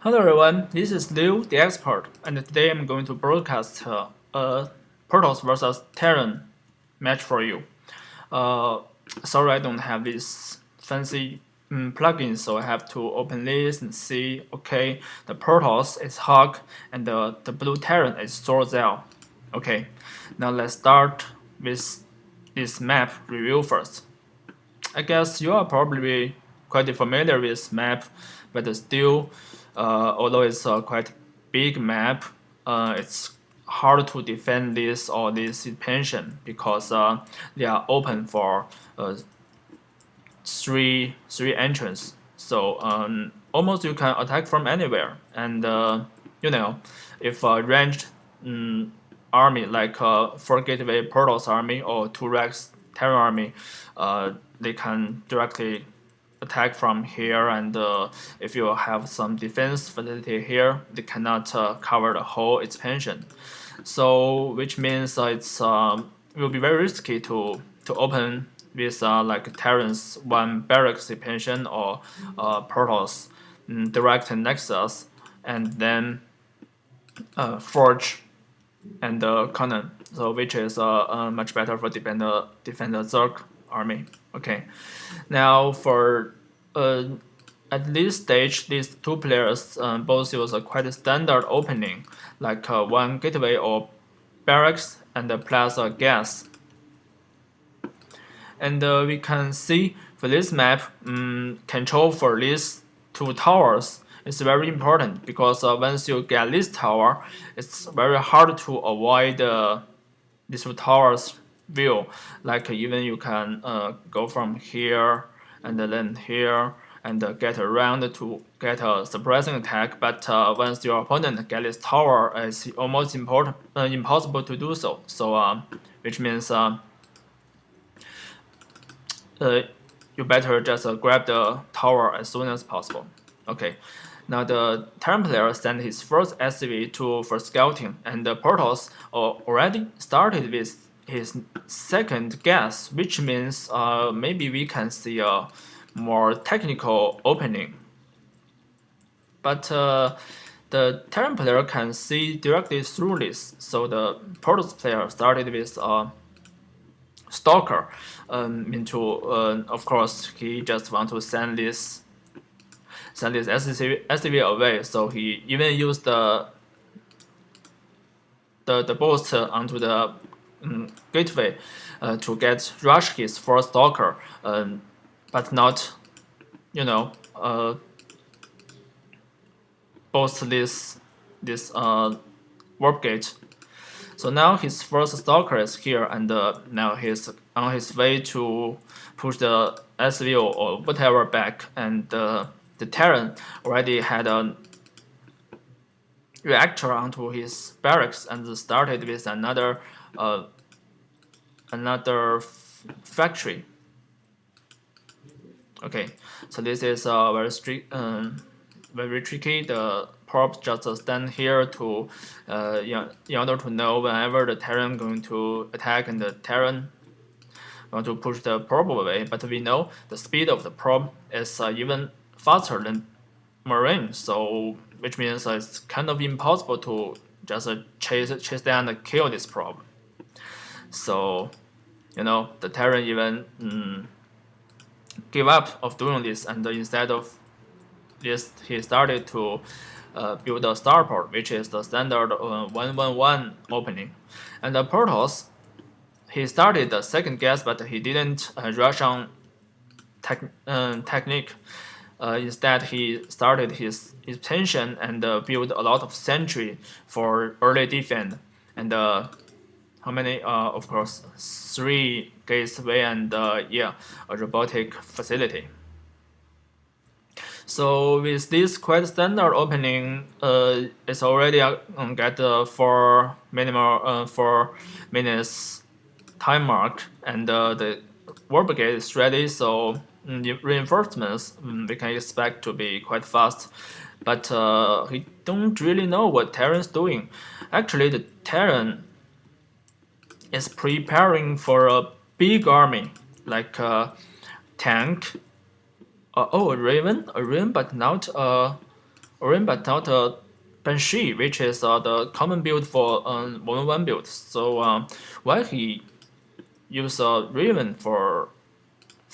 Hello everyone, this is Liu, the expert, and today I'm going to broadcast a Protoss versus Terran match for you. Sorry I don't have this fancy plugin, so I have to open this and see, okay, the Protoss is Huk and the blue Terran is ThorZalN. Okay, now let's start with this map review first. I guess you are probably quite familiar with this map, but still, although it's a quite big map, it's hard to defend this or this expansion because they are open for three entrances. So almost you can attack from anywhere, and if a ranged army like 4 Gateway Protoss army or 2 Rex Terran army, they can directly attack from here, and if you have some defense facility here, they cannot cover the whole expansion. So which means it's will be very risky to open with like Terran's one barracks expansion or Protoss direct nexus, and then forge and cannon. So which is much better for defend the Zerg army. Okay, now for at this stage, these two players both use a quite standard opening, like one gateway or barracks and plus a gas. And we can see for this map, control for these two towers is very important because once you get this tower, it's very hard to avoid these two towers view. Like even you can go from here and then here and get around to get a surprising attack, but once your opponent get this tower, it's almost impossible to do so. So which means you better just grab the tower as soon as possible. Okay, now the Terran player sent his first SCV for scouting, and the Protoss already started with his second gas, which means maybe we can see a more technical opening. But the Terran player can see directly through this, so the Protoss player started with Stalker of course he just want to send this SCV away, so he even used the boost onto the gateway to get rush his first Stalker, but not boost this warp gate. So now his first Stalker is here, and now he's on his way to push the SVO or whatever back, and the Terran already had a reactor onto his barracks and started with another factory. Okay, so this is very tricky. The probe just stand here to in order to know whenever the Terran going to attack and the Terran want to push the probe away. But we know the speed of the probe is even faster than Marine, so which means it's kind of impossible to just chase down and kill this probe. So the Terran even give up of doing this, and instead of this, he started to build a starport, which is the standard 1-1-1 opening. And the Protoss, he started the second gas, but he didn't rush on technique. Instead, he started his expansion and built a lot of sentry for early defense. And how many? Of course, 3 gateway and a robotic facility. So with this quite standard opening, it's already get 4 minutes time mark, and the warp gate is ready. So the reinforcements we can expect to be quite fast. But we don't really know what Terran's doing. Actually, the Terran is preparing for a big army, like tank. A Raven, but not a Orin, but not Banshee, which is the common build for 1-1 build. So why he use Raven for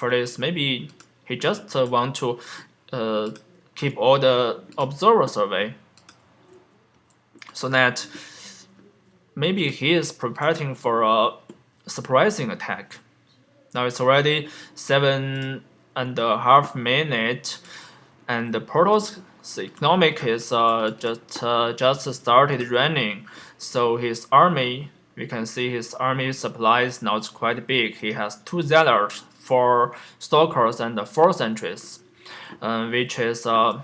this? Maybe he just want to keep all the observers away, so that maybe he is preparing for a surprising attack. Now it's already 7.5 minutes, and the Protoss economic is just started running. So his army, we can see his army supply is not quite big. He has 2 Zealots, 4 Stalkers, and 4 Sentries, which is a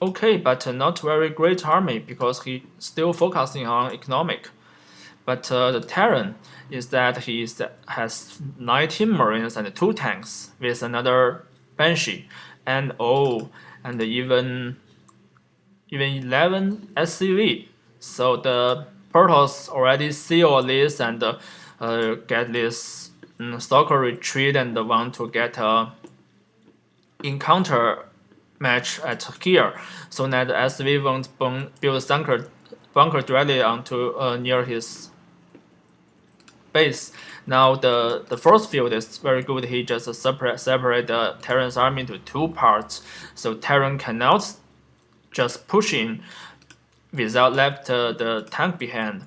okay but not very great army because he still focusing on economic. But the Terran is that he has 19 Marines and 2 tanks with another Banshee and even 11 SCV. So the Protoss already see all this and get this Stalker retreat and want to get a encounter match at here, so that the SV won't build bunker directly onto near his base. Now the first field is very good. He just separate the Terran's army into 2 parts, so Terran cannot just push in without left the tank behind.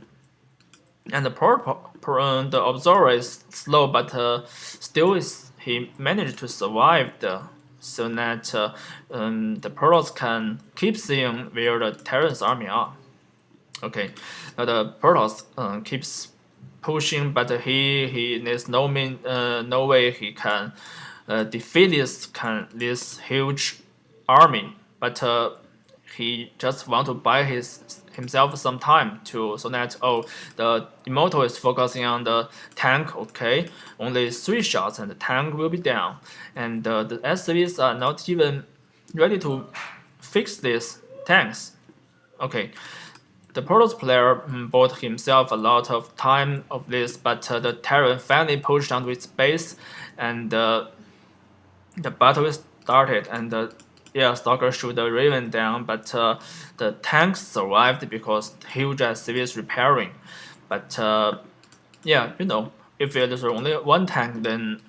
And the observer is slow, but still he managed to survive so that the Protoss can keep seeing where the Terran's army are. Okay, now the Protoss keeps pushing, but there's no way he can defeat this huge army. But he just want to buy himself some time so that the Immortal is focusing on the tank. Okay, only 3 shots and the tank will be down, and the SCVs are not even ready to fix these tanks. Okay, the Protoss player bought himself a lot of time of this, but the Terran finally pushed onto its base, and the battle started, and Stalker shoot the Raven down, but the tanks survived because huge SCV is repairing. But if there's only 1 tank, then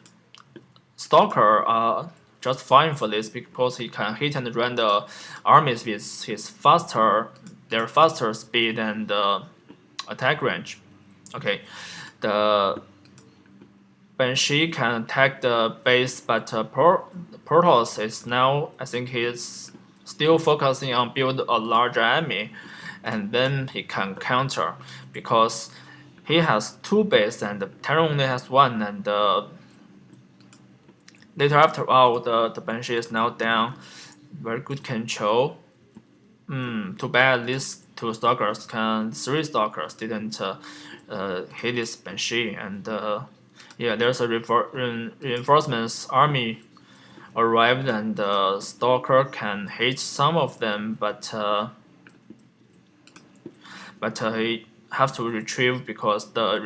Stalker are just fine for this because he can hit and run the armies with their faster speed and attack range. Okay, the Banshee can attack the base, but Protoss is now, I think he is still focusing on build a large army, and then he can counter because he has 2 bases and the Terran only has 1, and later after all the Banshee is now down. Very good control. Too bad these 3 Stalkers didn't hit this Banshee, and there's a reinforcements army arrived, and the Stalker can hit some of them, but he have to retrieve because the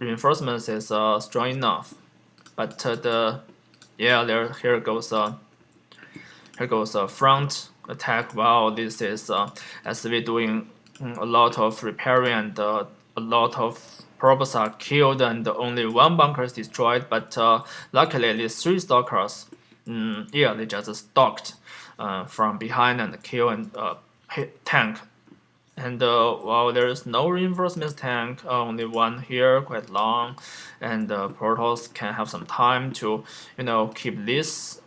reinforcements is strong enough. But here goes a front attack. Wow, this is SV doing a lot of repairing, and a lot of probes are killed, and only 1 bunker is destroyed. But luckily, these 3 Stalkers, they just stalked from behind and kill and hit tank. And while there is no reinforcements tank, only 1 here, quite long, and Protoss can have some time to keep this.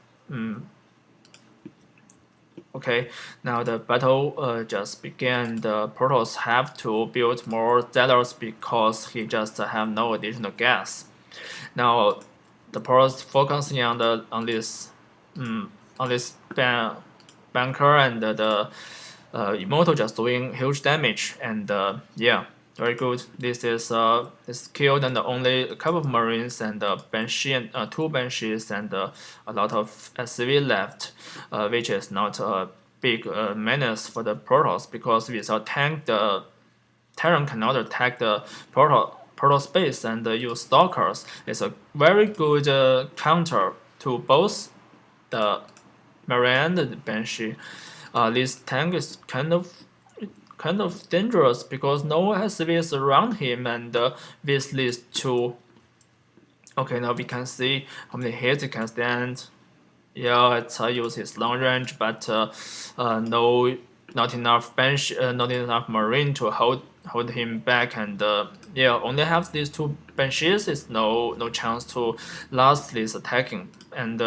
Okay, now the battle just began. The Protoss have to build more Zealots because he just have no additional gas. Now the Protoss focusing on this bunker, and the Immortal just doing huge damage, and very good. This is killed, and only a couple of Marines and Banshee and 2 Banshees and a lot of SCV left, which is not a big menace for the Protoss because without tank, the Terran cannot attack the Protoss base and use Stalkers. It's a very good counter to both the Marine and Banshee. This tank is kind of dangerous because no SCVs around him, and this leads to. Okay, now we can see how many hits he can stand. Yeah, it uses long range, but no, not enough bench, not enough marine to hold him back, and yeah, only have these two benches is no chance to last this attacking, and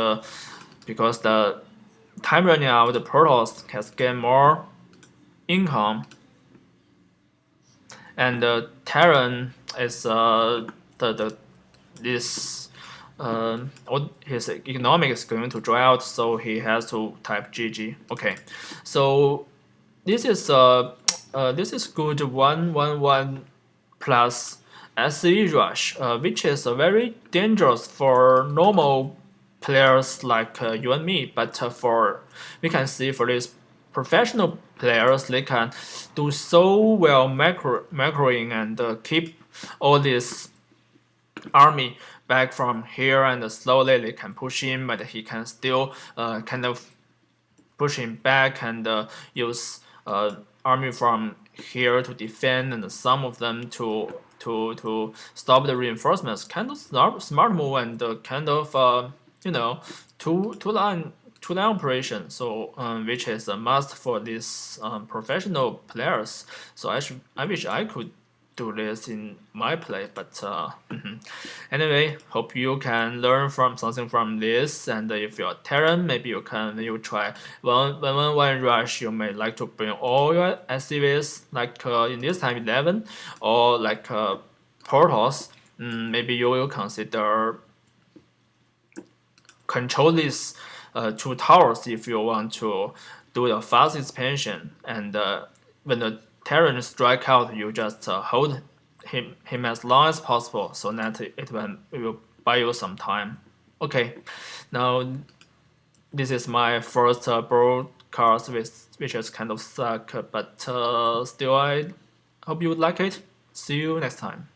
because the time running out, the Protoss can gain more income, and Terran is the this his economic is going to dry out, so he has to type GG. Okay, so this is good 111 plus SE rush, which is very dangerous for normal players like you and me. But for we can see for these professional players, they can do so well macroing and keep all this army back from here, and slowly they can push him, but he can still kind of push him back and use army from here to defend, and some of them to stop the reinforcements. Kind of smart move, and kind of two line operation. So which is a must for these professional players. So I wish I could do this in my play, but anyway, hope you can learn from something from this. And if you're Terran, maybe you try one rush. You may like to bring all your SCVs like in this time 11, or like Protoss. Maybe you will consider control these two towers if you want to do the fast expansion, and when the Terran strike out, you just hold him as long as possible, so that it will buy you some time. Okay, now this is my first broadcast, which is kind of suck, but still I hope you would like it. See you next time.